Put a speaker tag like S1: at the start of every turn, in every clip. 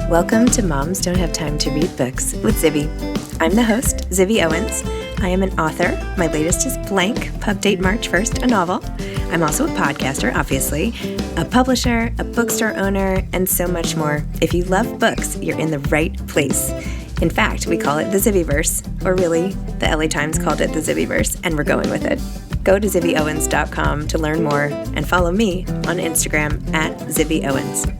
S1: Welcome to Moms Don't Have Time to Read Books with Zibby. I'm the host, Zibby Owens. I am an author. My latest is Blank, pub date March 1st, a novel. I'm also a podcaster, obviously, a publisher, a bookstore owner, and so much more. If you love books, you're in the right place. In fact, we call it the Zibbyverse, or really, the LA Times called it the Zibbyverse, and we're going with it. Go to zibbyowens.com to learn more and follow me on Instagram at zibbyowens.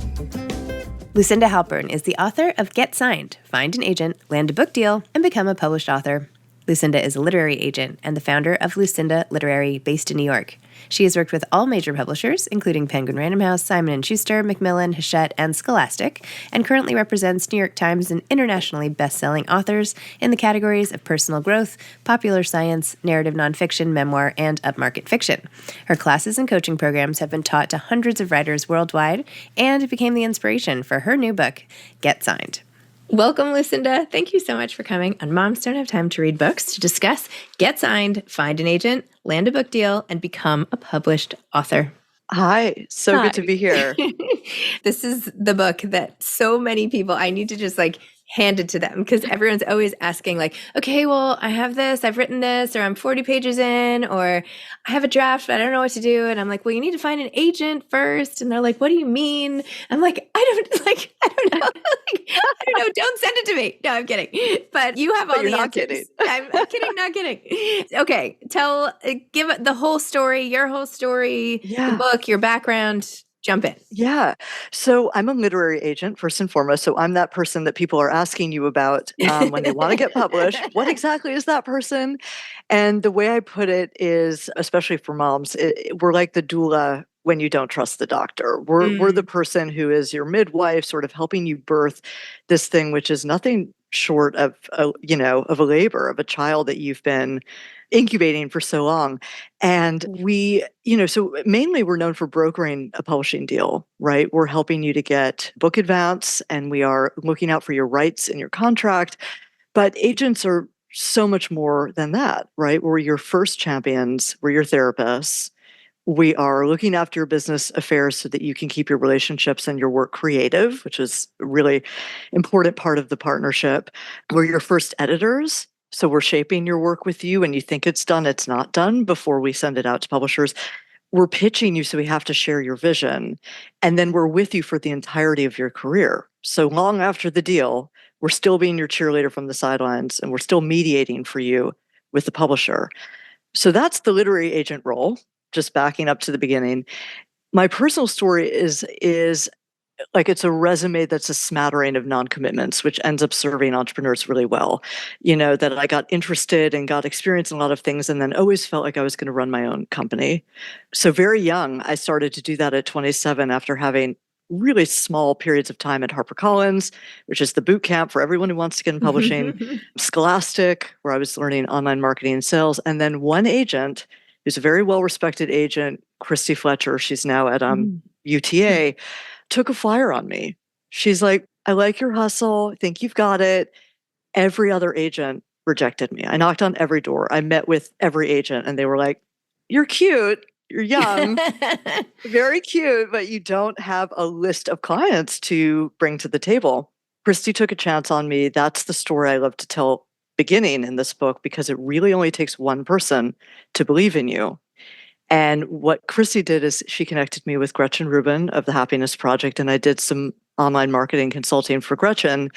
S1: Lucinda Halpern is the author of Get Signed, Find an Agent, Land a Book Deal, and Become a Published Author. Lucinda is a literary agent and the founder of Lucinda Literary, based in New York. She has worked with all major publishers, including Penguin Random House, Simon & Schuster, Macmillan, Hachette, and Scholastic, and currently represents New York Times and internationally best-selling authors in the categories of personal growth, popular science, narrative nonfiction, memoir, and upmarket fiction. Her classes and coaching programs have been taught to hundreds of writers worldwide and became the inspiration for her new book, Get Signed. Welcome, Lucinda. Thank you so much for coming on Moms Don't Have Time to Read Books to discuss Get Signed, Find an Agent, Land a Book Deal, and Become a Published Author.
S2: Hi. So good to be here.
S1: This is the book that so many people, I need to just hand it to them because everyone's always asking okay, well, I have this, I've written this, or I'm 40 pages in, or I have a draft, but I don't know what to do. And I'm like, well, you need to find an agent first. And they're like, what do you mean? I'm like, I don't know. I don't know. Don't send it to me. No, I'm kidding. But you have all the answers.
S2: Kidding.
S1: I'm kidding, not kidding. Okay. Give the whole story, your whole story, the book, your background. Jump in.
S2: Yeah. So I'm a literary agent, first and foremost. So I'm that person that people are asking you about when they want to get published. What exactly is that person? And the way I put it is, especially for moms, we're like the doula when you don't trust the doctor. We're the person who is your midwife, sort of helping you birth this thing, which is nothing short of a labor, of a child that you've been incubating for so long. And so mainly we're known for brokering a publishing deal, right? We're helping you to get book advance, and we are looking out for your rights in your contract. But agents are so much more than that, right? We're your first champions, we're your therapists. We are looking after your business affairs so that you can keep your relationships and your work creative, which is a really important part of the partnership. We're your first editors. So we're shaping your work with you, and you think it's done, it's not done before we send it out to publishers. We're pitching you, so we have to share your vision. And then we're with you for the entirety of your career. So long after the deal, we're still being your cheerleader from the sidelines, and we're still mediating for you with the publisher. So that's the literary agent role, just backing up to the beginning. My personal story is it's a resume that's a smattering of non-commitments, which ends up serving entrepreneurs really well. That I got interested and got experience in a lot of things, and then always felt like I was going to run my own company. So very young, I started to do that at 27 after having really small periods of time at HarperCollins, which is the boot camp for everyone who wants to get in publishing, Scholastic, where I was learning online marketing and sales, and then one agent who's a very well-respected agent, Christy Fletcher, she's now at UTA, took a flyer on me. She's like, I like your hustle. I think you've got it. Every other agent rejected me. I knocked on every door. I met with every agent, and they were like, you're cute. You're young, very cute, but you don't have a list of clients to bring to the table. Christy took a chance on me. That's the story I love to tell beginning in this book, because it really only takes one person to believe in you. And what Christy did is she connected me with Gretchen Rubin of the Happiness Project, and I did some online marketing consulting for Gretchen.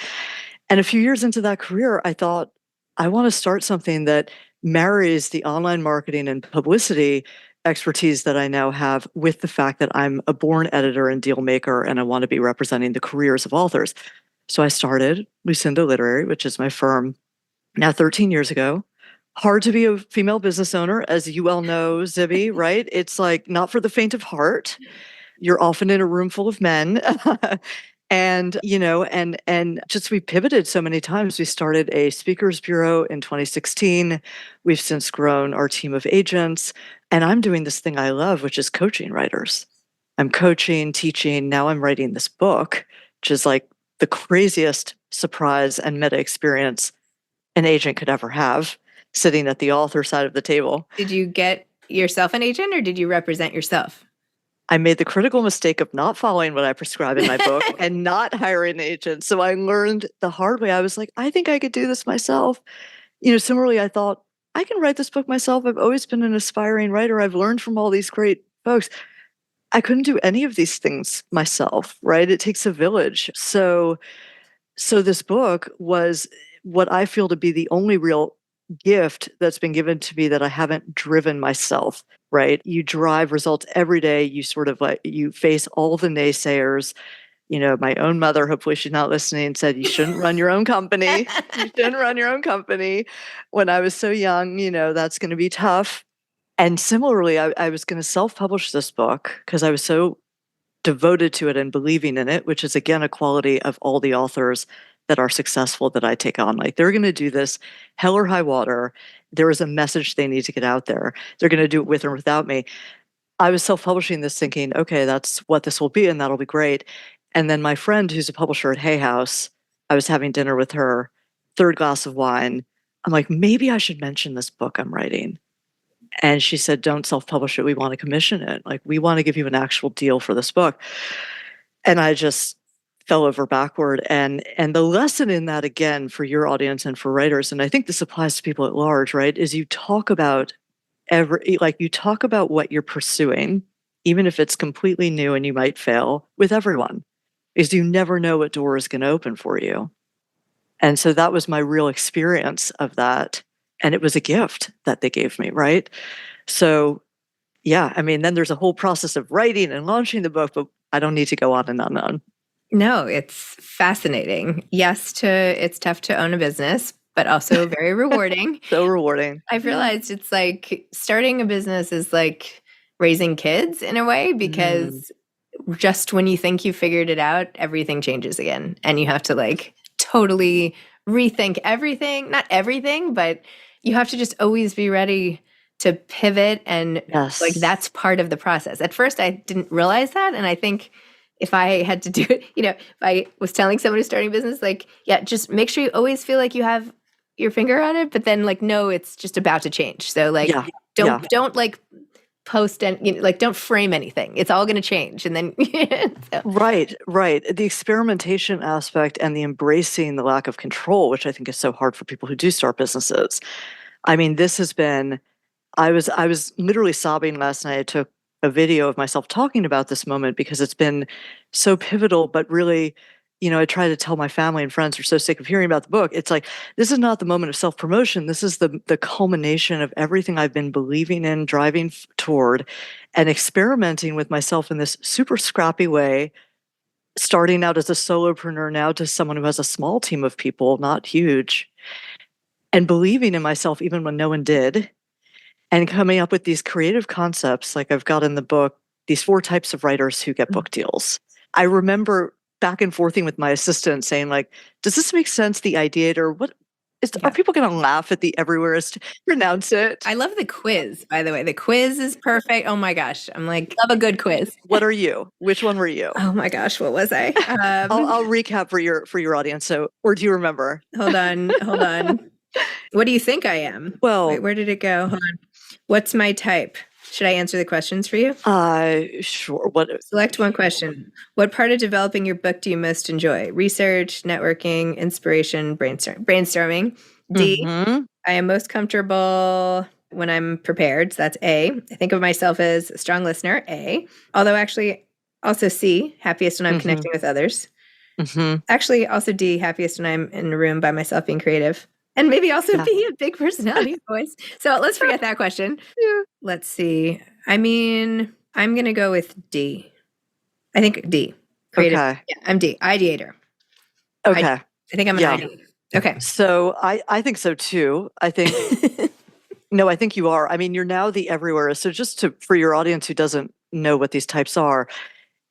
S2: And a few years into that career, I thought, I want to start something that marries the online marketing and publicity expertise that I now have with the fact that I'm a born editor and deal maker, and I want to be representing the careers of authors. So I started Lucinda Literary, which is my firm, now 13 years ago. Hard to be a female business owner, as you well know, Zibby, right? It's not for the faint of heart. You're often in a room full of men. And just we pivoted so many times. We started a speakers bureau in 2016. We've since grown our team of agents. And I'm doing this thing I love, which is coaching writers. I'm coaching, teaching. Now I'm writing this book, which is the craziest surprise and meta experience an agent could ever have, sitting at the author side of the table.
S1: Did you get yourself an agent, or did you represent yourself?
S2: I made the critical mistake of not following what I prescribe in my book and not hiring an agent. So I learned the hard way. I was like, I think I could do this myself. Similarly, I thought, I can write this book myself. I've always been an aspiring writer. I've learned from all these great folks. I couldn't do any of these things myself, right? It takes a village. So this book was what I feel to be the only real gift that's been given to me that I haven't driven myself, right? You drive results every day. You sort of like, you face all the naysayers. My own mother, hopefully she's not listening, said, you shouldn't run your own company. You shouldn't run your own company. When I was so young, that's going to be tough. And similarly, I was going to self-publish this book because I was so devoted to it and believing in it, which is again a quality of all the authors that are successful that I take on. Like, they're going to do this hell or high water. There is a message they need to get out there. They're going to do it with or without me. I was self-publishing this thinking, okay, that's what this will be, and that'll be great. And then my friend who's a publisher at Hay House, I was having dinner with her, third glass of wine. I'm like, maybe I should mention this book I'm writing. And she said, don't self-publish it. We want to commission it. Like, we want to give you an actual deal for this book. And I just fell over backward. And the lesson in that, again, for your audience and for writers, and I think this applies to people at large, right, is you talk about what you're pursuing, even if it's completely new and you might fail, with everyone, because you never know what door is going to open for you. And so that was my real experience of that. And it was a gift that they gave me, right? So, yeah, I mean, then there's a whole process of writing and launching the book, but I don't need to go on and on and on.
S1: No, it's fascinating. Yes, it's tough to own a business, but also very rewarding.
S2: So rewarding.
S1: I've realized it's like starting a business is like raising kids in a way, because just when you think you figured it out, everything changes again. And you have to like totally rethink everything. Not everything, but you have to just always be ready to pivot. And like that's part of the process. At first, I didn't realize that. And I think if I had to do it, if I was telling someone who's starting a business, like, yeah, just make sure you always feel like you have your finger on it, but then like, no, it's just about to change. So like, don't like post and like, don't frame anything. It's all going to change. And then, so. Right.
S2: The experimentation aspect and the embracing the lack of control, which I think is so hard for people who do start businesses. I mean, this has been, I was literally sobbing last night. I took a video of myself talking about this moment because it's been so pivotal, but really, I try to tell my family and friends who are so sick of hearing about the book. It's like, this is not the moment of self-promotion. This is the culmination of everything I've been believing in, driving toward, and experimenting with myself in this super scrappy way, starting out as a solopreneur, now to someone who has a small team of people, not huge, and believing in myself even when no one did, and coming up with these creative concepts. Like I've got in the book, these 4 types of writers who get book deals. I remember back and forthing with my assistant saying, like, does this make sense? The ideator, are people going to laugh at the everywhereist pronounce it?
S1: I love the quiz, by the way. The quiz is perfect. Oh my gosh. I'm like, love a good quiz.
S2: What are you? Which one were you?
S1: Oh my gosh. What was I?
S2: I'll recap for your audience. So, or do you remember?
S1: Hold on. What do you think I am?
S2: Well,
S1: wait, where did it go? Hold on. What's my type? Should I answer the questions for you?
S2: Sure.
S1: Select one question. What part of developing your book do you most enjoy? Research, networking, inspiration, brainstorming. D, I am most comfortable when I'm prepared. So that's A. I think of myself as a strong listener. A. Although actually, also C, happiest when I'm connecting with others. Actually, also D, happiest when I'm in a room by myself being creative. And maybe also be a big personality voice. So let's forget that question. Yeah. Let's see. I mean, I'm going to go with D. I think D. Creative. Okay. Yeah, I'm D. Ideator.
S2: Okay.
S1: I think I'm an ideator. Okay.
S2: So I think so too. I think, no, I think you are. I mean, you're now the everywhere. So just for your audience who doesn't know what these types are,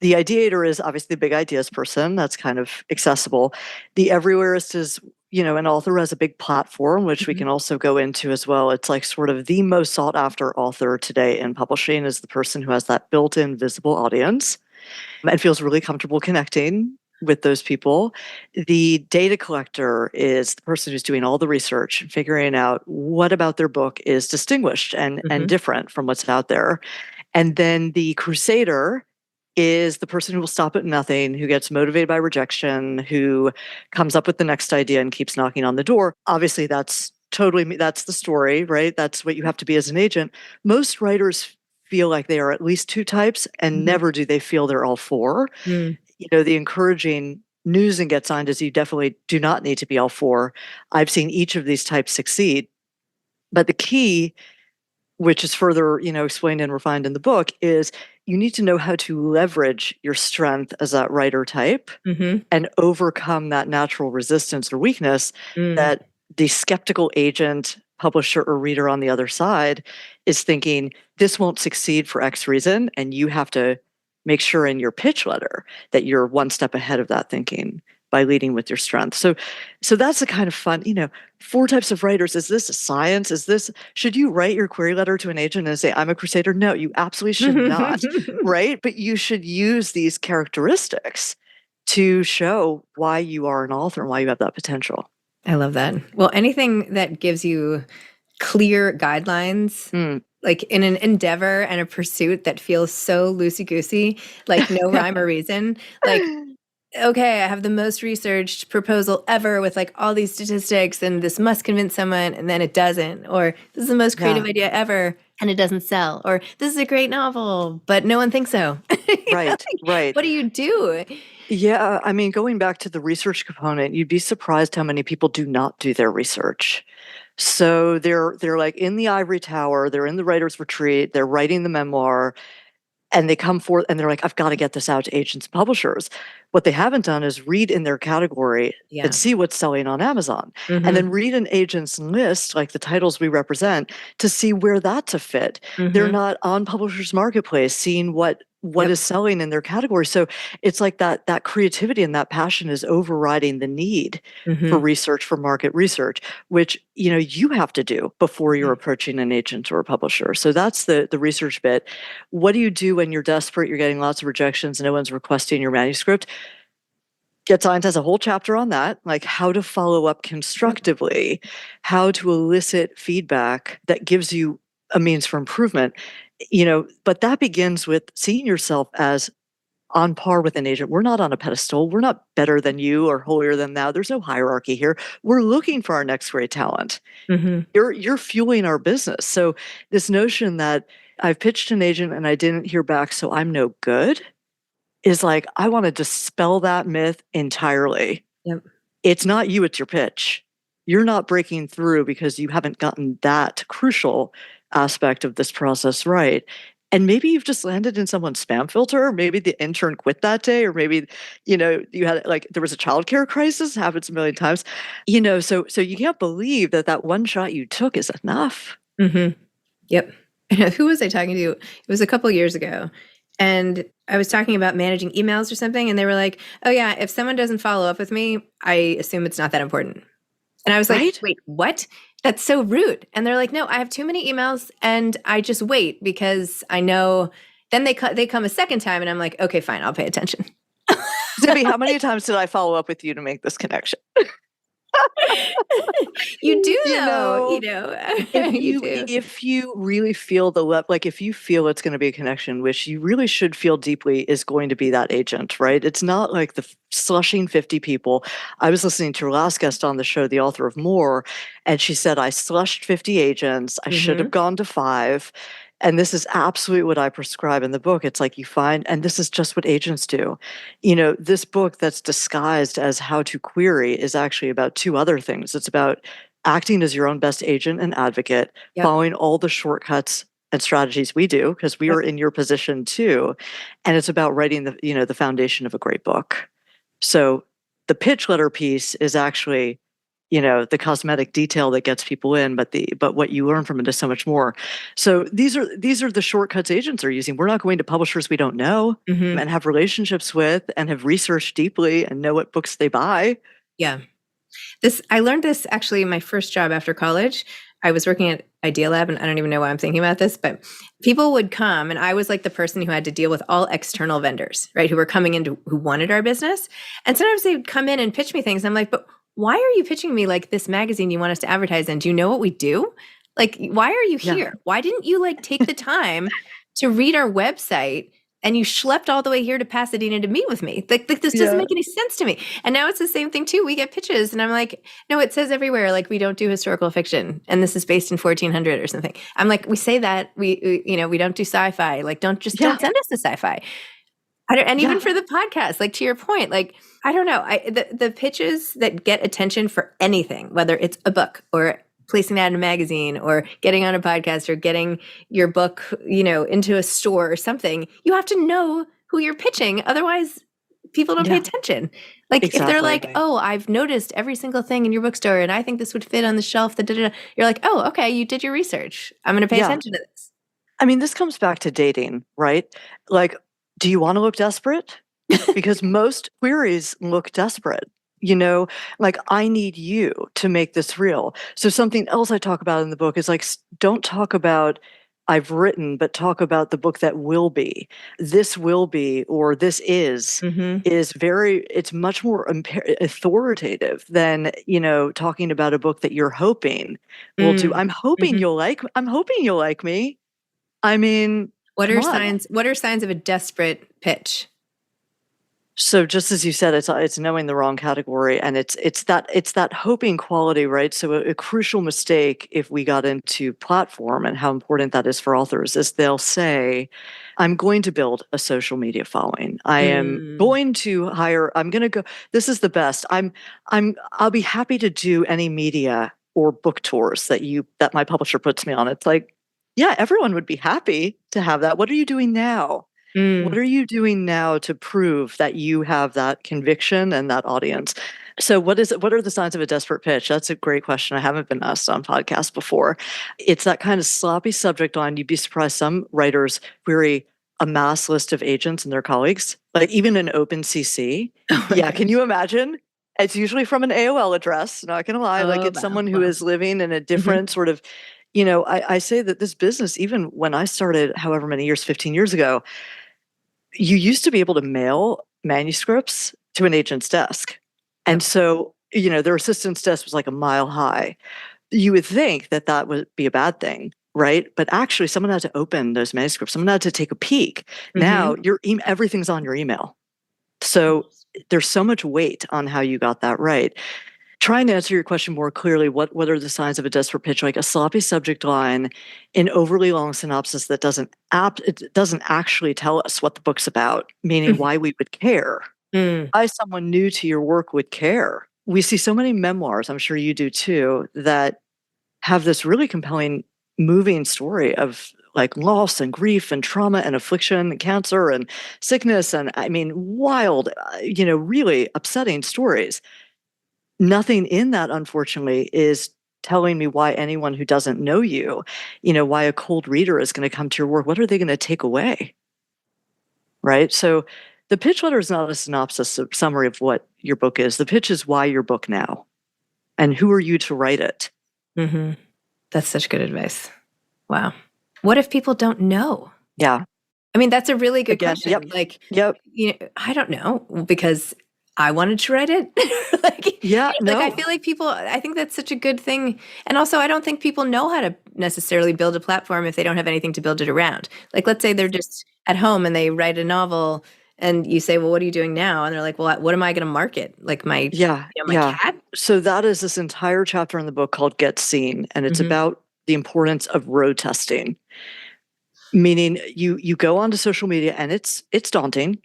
S2: the ideator is obviously the big ideas person. That's kind of accessible. The everywhereist is, an author has a big platform, which we can also go into as well. It's like sort of the most sought after author today in publishing is the person who has that built-in visible audience and feels really comfortable connecting with those people. The data collector is the person who's doing all the research and figuring out what about their book is distinguished and different from what's out there. And then the crusader is the person who will stop at nothing, who gets motivated by rejection, who comes up with the next idea and keeps knocking on the door. Obviously, that's the story, right? That's what you have to be as an agent. Most writers feel like they are at least two types, and never do they feel they're all four.
S1: Mm.
S2: The encouraging news and get signed is you definitely do not need to be all four. I've seen each of these types succeed. But the key, which is further, explained and refined in the book, is you need to know how to leverage your strength as that writer type and overcome that natural resistance or weakness that the skeptical agent, publisher, or reader on the other side is thinking, this won't succeed for X reason, and you have to make sure in your pitch letter that you're one step ahead of that thinking by leading with your strength. So that's the kind of fun, four types of writers. Is this a science? Should you write your query letter to an agent and say, I'm a crusader? No, you absolutely should not, right? But you should use these characteristics to show why you are an author and why you have that potential.
S1: I love that. Well, anything that gives you clear guidelines, like in an endeavor and a pursuit that feels so loosey-goosey, like no rhyme or reason, like, okay, I have the most researched proposal ever with like all these statistics and this must convince someone and then it doesn't, or this is the most creative idea ever and it doesn't sell, or this is a great novel, but no one thinks so.
S2: Right.
S1: What do you do?
S2: Yeah, I mean, going back to the research component, you'd be surprised how many people do not do their research. So they're like in the ivory tower, they're in the writer's retreat, they're writing the memoir, and they come forth and they're like, I've got to get this out to agents and publishers. What they haven't done is read in their category and see what's selling on Amazon. And then read an agent's list, like the titles we represent, to see where that's a fit. They're not on Publishers Marketplace seeing what is selling in their category. So it's like that creativity and that passion is overriding the need for research, for market research, which you have to do before you're approaching an agent or a publisher. So that's the research bit. What do you do when you're desperate, you're getting lots of rejections, no one's requesting your manuscript? Get Science has a whole chapter on that, like how to follow up constructively, how to elicit feedback that gives you a means for improvement. But that begins with seeing yourself as on par with an agent. We're not on a pedestal. We're not better than you or holier than thou. There's no hierarchy here. We're looking for our next great talent. You're fueling our business. So this notion that I've pitched an agent and I didn't hear back, so I'm no good, is like, I want to dispel that myth entirely. It's not you, it's your pitch. You're not breaking through because you haven't gotten that crucial aspect of this process right. And maybe you've just landed in someone's spam filter, or maybe the intern quit that day, or maybe, you had there was a childcare crisis, happens a million times. So you can't believe that one shot you took is enough.
S1: Yep. Who was I talking to? It was a couple years ago. And I was talking about managing emails or something. And they were like, oh yeah, if someone doesn't follow up with me, I assume it's not that important. And I was like, wait, what? That's so rude. And they're like, no, I have too many emails and I just wait because I know. Then they come a second time and I'm like, okay, fine, I'll pay attention.
S2: Zibby, how many times did I follow up with you to make this connection?
S1: You do though,
S2: if you really feel if you feel it's going to be a connection, which you really should feel deeply is going to be that agent, right? It's not like the slushing 50 people. I was listening to her last guest on the show, the author of More, and she said, I slushed 50 agents. I should have gone to 5. And this is absolutely what I prescribe in the book. It's like you find, and this is just what agents do. This book that's disguised as how to query is actually about 2 other things. It's about acting as your own best agent and advocate, following all the shortcuts and strategies we do, because we are in your position too. And it's about writing the foundation of a great book. So the pitch letter piece is actually the cosmetic detail that gets people in, but what you learn from it is so much more. So these are the shortcuts agents are using. We're not going to publishers we don't know and have relationships with and have researched deeply and know what books they buy.
S1: Yeah. I learned this actually in my first job after college. I was working at Idea Lab, and I don't even know why I'm thinking about this, but people would come, and I was like the person who had to deal with all external vendors, right, who were coming in who wanted our business. And sometimes they would come in and pitch me things. I'm like, but why are you pitching me like this magazine you want us to advertise in? Do you know what we do? Like, why are you here? Why didn't you take the time to read our website and you schlepped all the way here to Pasadena to meet with me. Like this doesn't make any sense to me. And now it's the same thing too. We get pitches and I'm like, no, it says everywhere, like we don't do historical fiction and this is based in 1400 or something. I'm like, we say that we don't do sci-fi. Like, don't send us to sci-fi. And even for the podcast, like to your point, like, I don't know, the pitches that get attention for anything, whether it's a book or placing that in a magazine or getting on a podcast or getting your book, into a store or something, you have to know who you're pitching. Otherwise, people don't pay attention. Like if they're like, oh, I've noticed every single thing in your bookstore and I think this would fit on the shelf, you're like, oh, okay, you did your research. I'm going to pay attention to this.
S2: I mean, this comes back to dating, right? Like, do you want to look desperate? Because most queries look desperate. Like, I need you to make this real. So something else I talk about in the book is like, don't talk about I've written, but talk about the book that will be. This will be, or this is it's much more authoritative than, talking about a book that you're hoping will do. I'm hoping you'll like me. I mean,
S1: what are signs of a desperate pitch?
S2: So just as you said, it's knowing the wrong category, and it's that hoping quality, right? So a crucial mistake if we got into platform and how important that is for authors is they'll say, I'm going to build a social media following. I am going to hire, I'm going to go, this is the best. I'll be happy to do any media or book tours that my publisher puts me on. It's like, yeah, everyone would be happy to have that. What are you doing now? What are you doing now to prove that you have that conviction and that audience? So what are the signs of a desperate pitch? That's a great question. I haven't been asked on podcasts before. It's that kind of sloppy subject line. You'd be surprised some writers query a mass list of agents and their colleagues, like even an OpenCC. Can you imagine? It's usually from an AOL address, not going to lie. It's someone who is living in a different sort of, I say that this business, even when I started however many years, 15 years ago, you used to be able to mail manuscripts to an agent's desk. And so, their assistant's desk was like a mile high. You would think that would be a bad thing, right? But actually, someone had to open those manuscripts. Someone had to take a peek. Now, everything's on your email. So there's so much weight on how you got that right. Trying to answer your question more clearly, what are the signs of a desperate pitch? Like a sloppy subject line, an overly long synopsis that doesn't actually tell us what the book's about, meaning why we would care. Why someone new to your work would care. We see so many memoirs, I'm sure you do too, that have this really compelling, moving story of like loss and grief and trauma and affliction and cancer and sickness and wild, really upsetting stories. Nothing in that, unfortunately, is telling me why anyone who doesn't know you, why a cold reader is going to come to your work. What are they going to take away? Right? So the pitch letter is not a synopsis, a summary of what your book is. The pitch is why your book now and who are you to write it?
S1: That's such good advice. Wow. What if people don't know?
S2: Yeah.
S1: I mean, that's a really good question.
S2: Yep.
S1: I don't know because I wanted to write it. I feel like I think that's such a good thing. And also, I don't think people know how to necessarily build a platform if they don't have anything to build it around. Like, let's say they're just at home and they write a novel and you say, well, what are you doing now? And they're like, well, what am I going to market? Like my cat?
S2: So that is this entire chapter in the book called Get Seen. And it's about the importance of road testing. Meaning you go onto social media and it's daunting.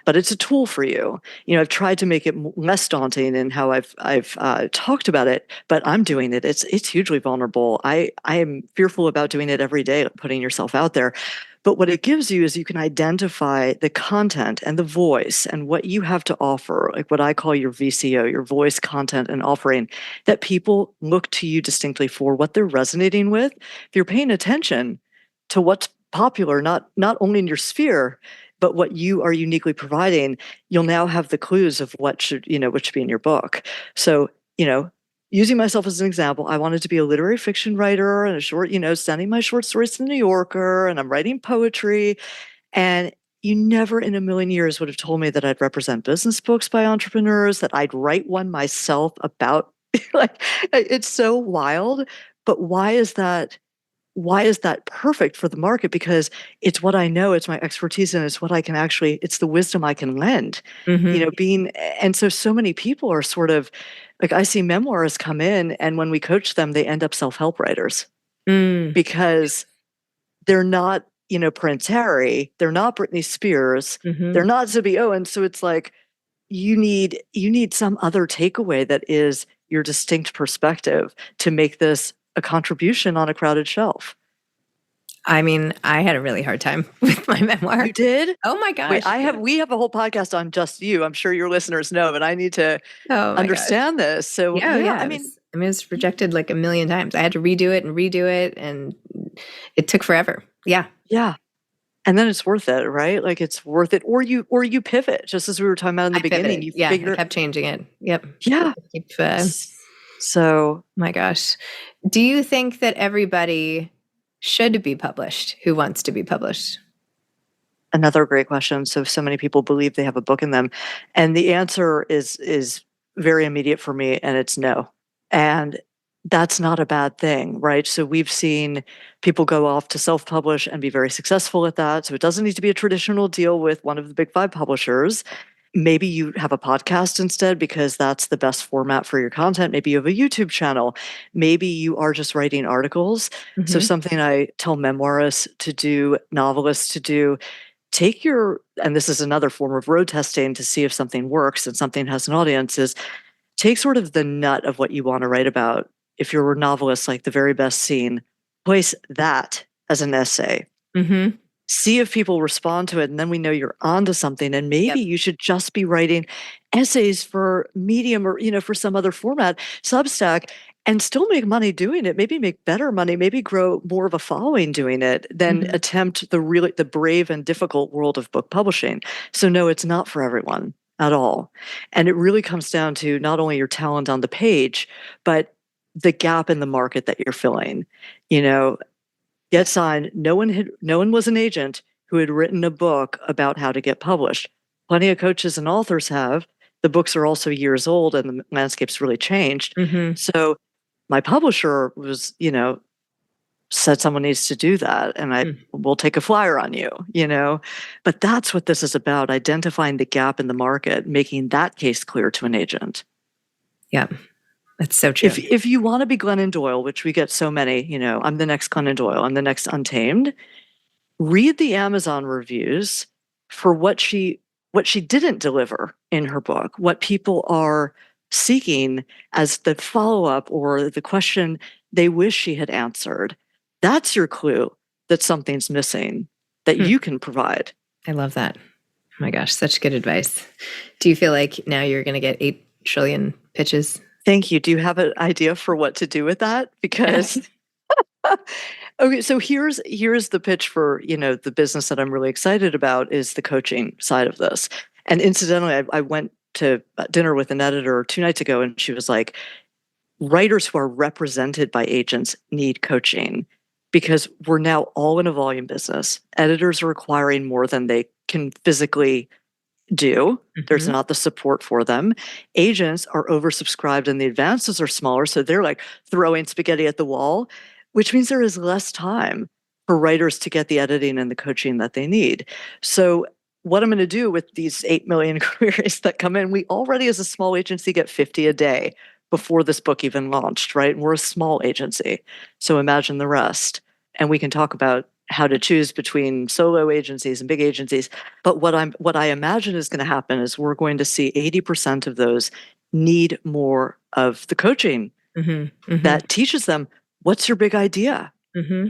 S2: But it's a tool for you. I've tried to make it less daunting in how I've talked about it, but I'm doing it. It's hugely vulnerable. I am fearful about doing it every day, putting yourself out there. But what it gives you is you can identify the content and the voice and what you have to offer, like what I call your VCO, your voice, content, and offering, that people look to you distinctly for, what they're resonating with. If you're paying attention to what's popular, not only in your sphere, but what you are uniquely providing, you'll now have the clues of what should be in your book. So, using myself as an example, I wanted to be a literary fiction writer and sending my short stories to the New Yorker, and I'm writing poetry. And you never in a million years would have told me that I'd represent business books by entrepreneurs, that I'd write one myself about, it's so wild. But why is that why is that perfect for the market? Because it's what I know, it's my expertise, and it's what I can actually, it's the wisdom I can lend,
S1: Mm-hmm.
S2: and so many people are sort of like, I see memoirists come in, and when we coach them, they end up self-help writers
S1: Mm.
S2: because they're not, Prince Harry, they're not Britney Spears,
S1: Mm-hmm.
S2: they're not Zibby Owens. So it's like, you need some other takeaway that is your distinct perspective to make this a contribution on a crowded shelf.
S1: I mean, I had a really hard time with my memoir.
S2: You did?
S1: Oh my
S2: Wait,
S1: gosh.
S2: we have a whole podcast on just you. I'm sure your listeners know, but I need to
S1: Oh my gosh.
S2: understand this. So
S1: Yeah,
S2: yeah,
S1: yeah. It was rejected like a million times. I had to redo it and redo it, and it took forever. Yeah.
S2: yeah. And then it's worth it, right? Like it's worth it. Or you pivot, just as we were talking about in the
S1: I
S2: beginning.
S1: pivoted.
S2: You
S1: Yeah, I
S2: figure,
S1: kept changing it. Yep.
S2: yeah.
S1: Keep,
S2: So
S1: my gosh. Do you think that everybody should be published who wants to be published?
S2: another great question. So many people believe they have a book in them, and the answer is very immediate for me, and it's no. And that's not a bad thing, right? So we've seen people go off to self-publish and be very successful at that. So it doesn't need to be a traditional deal with one of the big five publishers. Maybe you have a podcast instead because that's the best format for your content. Maybe you have a YouTube channel. Maybe you are just writing articles. So
S1: Mm-hmm.
S2: something I tell memoirists to do, novelists to do, and this is another form of road testing to see if something works and something has an audience, is take sort of the nut of what you want to write about. If you're a novelist, like the very best scene, place that as an essay.
S1: Mm-hmm.
S2: See if people respond to it, and then we know you're onto something. And maybe
S1: Yep.
S2: you should just be writing essays for Medium or for some other format, Substack, and still make money doing it. Maybe make better money. Maybe grow more of a following doing it than
S1: Mm-hmm.
S2: attempt the brave and difficult world of book publishing. So no, it's not for everyone at all. And it really comes down to not only your talent on the page, but the gap in the market that you're filling. You know,
S1: Yeah.
S2: get signed. No one was an agent who had written a book about how to get published. Plenty of coaches and authors have. The books are also years old and the landscape's really changed.
S1: Mm-hmm.
S2: So my publisher was, said someone needs to do that and I
S1: Mm.
S2: will take a flyer on you. But that's what this is about, identifying the gap in the market, making that case clear to an agent.
S1: Yeah. That's so true.
S2: If you want to be Glennon Doyle, which we get so many, I'm the next Glennon Doyle, I'm the next Untamed, read the Amazon reviews for what she didn't deliver in her book, what people are seeking as the follow-up or the question they wish she had answered. That's your clue that something's missing that
S1: Hmm.
S2: you can provide.
S1: I love that. Oh my gosh, such good advice. Do you feel like now you're going to get 8 trillion pitches?
S2: Thank you. Do you have an idea for what to do with that? Because okay, so here's the pitch for, the business that I'm really excited about is the coaching side of this. And incidentally, I went to dinner with an editor 2 nights ago, and she was like, writers who are represented by agents need coaching because we're now all in a volume business. Editors are requiring more than they can physically do. There's
S1: Mm-hmm.
S2: not the support for them. Agents are oversubscribed and the advances are smaller. So they're like throwing spaghetti at the wall, which means there is less time for writers to get the editing and the coaching that they need. So what I'm going to do with these 8 million queries that come in, we already as a small agency get 50 a day before this book even launched, right? And we're a small agency. So imagine the rest. And we can talk about how to choose between solo agencies and big agencies. But what I imagine is going to happen is we're going to see 80% of those need more of the coaching
S1: Mm-hmm. Mm-hmm.
S2: that teaches them what's your big idea.
S1: Mm-hmm.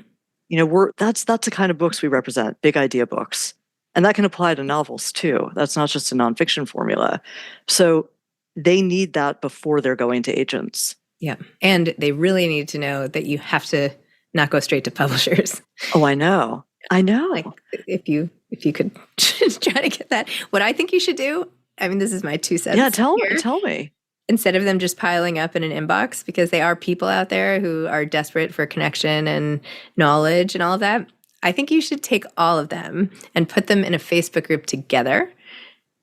S2: That's the kind of books we represent, big idea books. And that can apply to novels too. That's not just a nonfiction formula. So they need that before they're going to agents.
S1: Yeah. And they really need to know that you have to not go straight to publishers.
S2: Oh, I know.
S1: Like if you could try to get that. What I think you should do, I mean, this is my 2 cents.
S2: Yeah, tell
S1: here.
S2: me.
S1: Instead of them just piling up in an inbox, because they are people out there who are desperate for connection and knowledge and all of that, I think you should take all of them and put them in a Facebook group together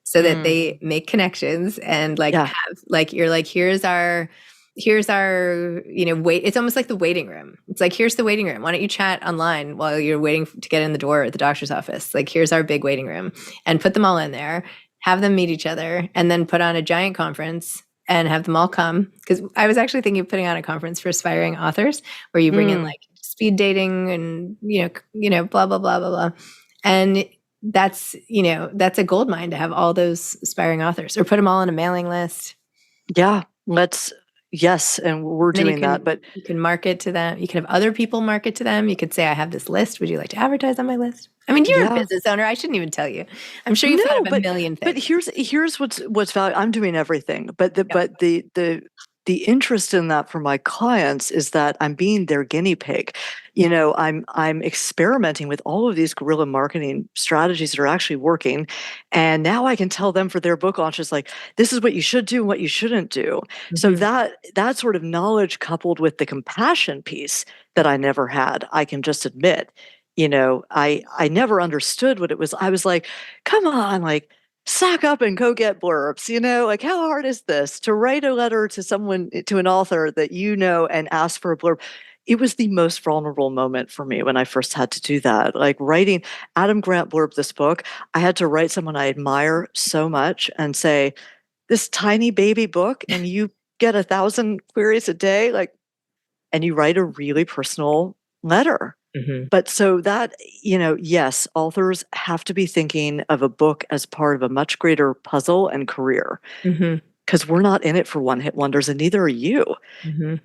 S1: so that they make connections and have you're like, here's our here's our, it's almost like the waiting room. It's like, here's the waiting room. Why don't you chat online while you're waiting to get in the door at the doctor's office? Like, here's our big waiting room, and put them all in there, have them meet each other, and then put on a giant conference and have them all come. Because I was actually thinking of putting on a conference for aspiring authors where you bring in like speed dating and, blah, blah, blah, blah, blah. And that's a gold mine to have all those aspiring authors, or put them all on a mailing list.
S2: Yeah, yes, and we're doing that, but
S1: you can market to them. You can have other people market to them. You could say, I have this list. Would you like to advertise on my list? I mean, you're a business owner. I shouldn't even tell you. I'm sure you've thought of a million things.
S2: But here's what's valuable. I'm doing everything, but the interest in that for my clients is that I'm being their guinea pig. I'm experimenting with all of these guerrilla marketing strategies that are actually working. And now I can tell them for their book launches, like, this is what you should do and what you shouldn't do. Mm-hmm. So that sort of knowledge coupled with the compassion piece that I never had, I can just admit, I never understood what it was. I was like, come on, like, sack up and go get blurbs, like, how hard is this to write a letter to someone, to an author that and ask for a blurb? It was the most vulnerable moment for me when I first had to do that. Like, writing Adam Grant blurb this book, I had to write someone I admire so much and say, this tiny baby book, and you get 1,000 queries a day, like, and you write a really personal letter. Mm-hmm. But so that, yes, authors have to be thinking of a book as part of a much greater puzzle and career, because we're not in it for one-hit wonders, and neither are you,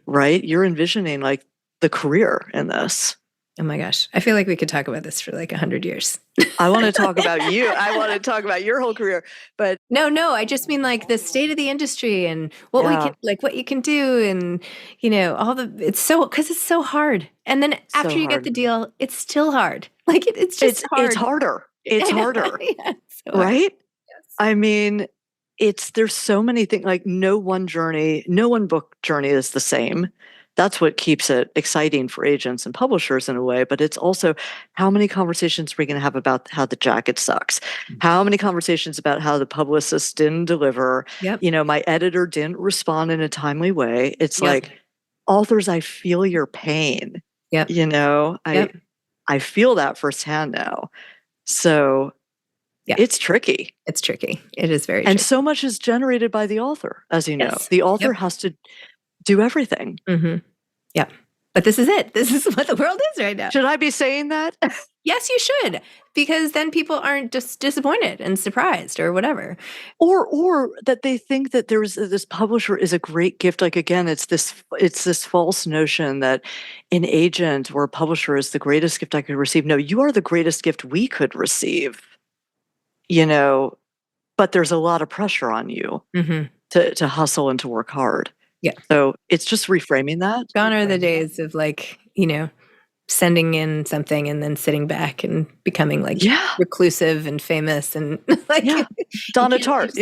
S2: right? You're envisioning like the career in this.
S1: Oh my gosh. I feel like we could talk about this for like 100 years.
S2: I want to talk about you. I want to talk about your whole career, but
S1: no, I just mean like the state of the industry and what we can, like what you can do. And, because it's so hard. And then after you get the deal, it's still hard. Like it's just hard.
S2: It's harder. It's harder. Yeah, so right? Yes. I mean, there's so many things, like no one book journey is the same. That's what keeps it exciting for agents and publishers in a way. But it's also, how many conversations are we going to have about how the jacket sucks? How many conversations about how the publicist didn't deliver? Yep. My editor didn't respond in a timely way. It's like, authors, I feel your pain. Yep. I feel that firsthand now. So it's tricky.
S1: It's tricky. It is very
S2: and
S1: tricky.
S2: So much is generated by the author, as you know. The author has to do everything.
S1: Mm-hmm. Yeah. But this is it. This is what the world is right now.
S2: Should I be saying that?
S1: Yes, you should. Because then people aren't just disappointed and surprised or whatever.
S2: Or that they think that this publisher is a great gift. Like, again, it's this false notion that an agent or a publisher is the greatest gift I could receive. No, you are the greatest gift we could receive. But there's a lot of pressure on you to hustle and to work hard. Yeah. So it's just reframing that.
S1: Gone are the days of like, sending in something and then sitting back and becoming like reclusive and famous and like
S2: Donna Tartt,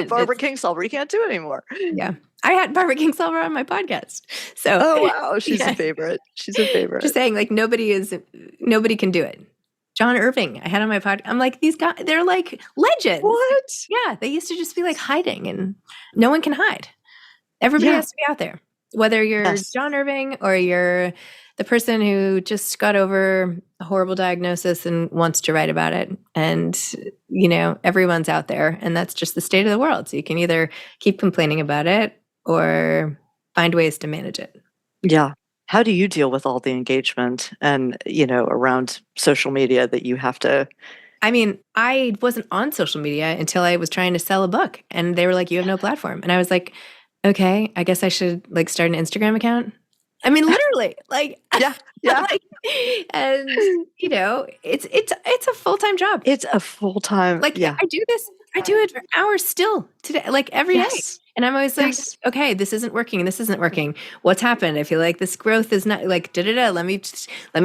S2: Barbara Kingsolver. You can't do it anymore.
S1: Yeah. I had Barbara Kingsolver on my podcast. So
S2: oh wow, she's a favorite. She's a favorite.
S1: Just saying, like nobody can do it. John Irving, I had on my podcast. I'm like, these guys, they're like legends.
S2: What?
S1: Yeah. They used to just be like hiding, and no one can hide. Everybody has to be out there, whether you're John Irving or you're the person who just got over a horrible diagnosis and wants to write about it. And, everyone's out there, and that's just the state of the world. So you can either keep complaining about it or find ways to manage it.
S2: Yeah. How do you deal with all the engagement and, around social media that you have to?
S1: I mean, I wasn't on social media until I was trying to sell a book, and they were like, you have no platform. And I was like, okay, I guess I should like start an Instagram account. I mean, literally, like,
S2: yeah.
S1: Like, and it's a full-time job.
S2: It's a full-time.
S1: Like, I do this. I do it for hours still today, like every day. And I'm always like, okay, this isn't working. This isn't working. What's happened? I feel like this growth is not like, let me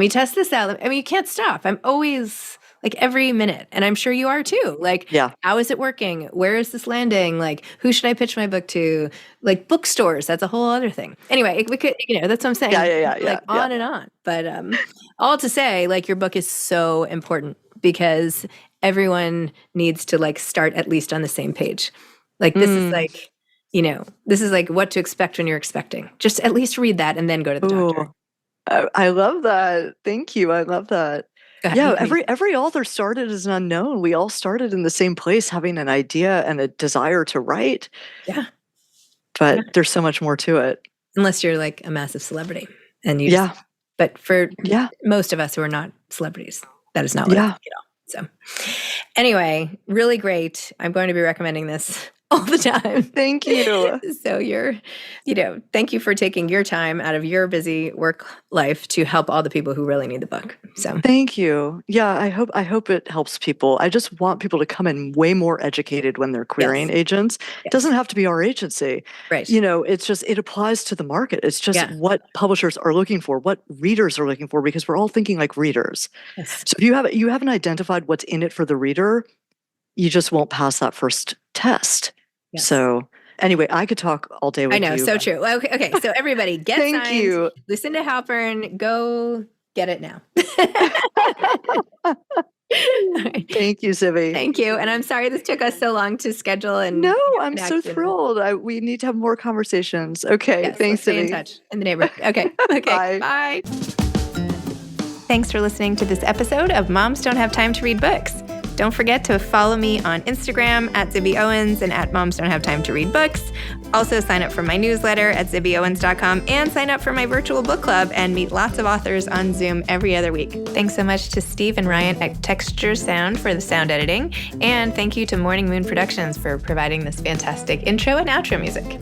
S1: test this out. I mean, you can't stop. I'm always like every minute. And I'm sure you are too. Like, how is it working? Where is this landing? Like, who should I pitch my book to? Like bookstores. That's a whole other thing. Anyway, we could, that's what I'm saying.
S2: Yeah.
S1: On and on. But all to say, like, your book is so important because everyone needs to like start at least on the same page. Like, this is like, this is like what to expect when you're expecting. Just at least read that and then go to the doctor.
S2: I love that. Thank you. I love that. Yeah, every author started as an unknown. We all started in the same place, having an idea and a desire to write.
S1: Yeah.
S2: But there's so much more to it.
S1: Unless you're like a massive celebrity. And you but for most of us who are not celebrities, that is not what it's like at all. So anyway, really great. I'm going to be recommending this all the time.
S2: Thank you.
S1: So thank you for taking your time out of your busy work life to help all the people who really need the book. So
S2: thank you. Yeah, I hope it helps people. I just want people to come in way more educated when they're querying agents. It doesn't have to be our agency.
S1: Right.
S2: It's just, it applies to the market. It's just what publishers are looking for, what readers are looking for, because we're all thinking like readers. Yes. So if you haven't identified what's in it for the reader, you just won't pass that first test. Yes. So anyway, I could talk all day with you.
S1: I know, so true. Okay. So everybody, get
S2: Thank
S1: signed.
S2: you.
S1: Lucinda Halpern, go get it now.
S2: Thank you, Zibby.
S1: Thank you. And I'm sorry this took us so long to schedule. And
S2: no, I'm so thrilled. We need to have more conversations. Okay, thanks,
S1: stay
S2: Zibby.
S1: in touch in the neighborhood. Okay. Bye. Thanks for listening to this episode of Moms Don't Have Time to Read Books. Don't forget to follow me on Instagram at Zibby Owens and at Moms Don't Have Time to Read Books. Also sign up for my newsletter at zibbyowens.com and sign up for my virtual book club and meet lots of authors on Zoom every other week. Thanks so much to Steve and Ryan at Texture Sound for the sound editing. And thank you to Morning Moon Productions for providing this fantastic intro and outro music.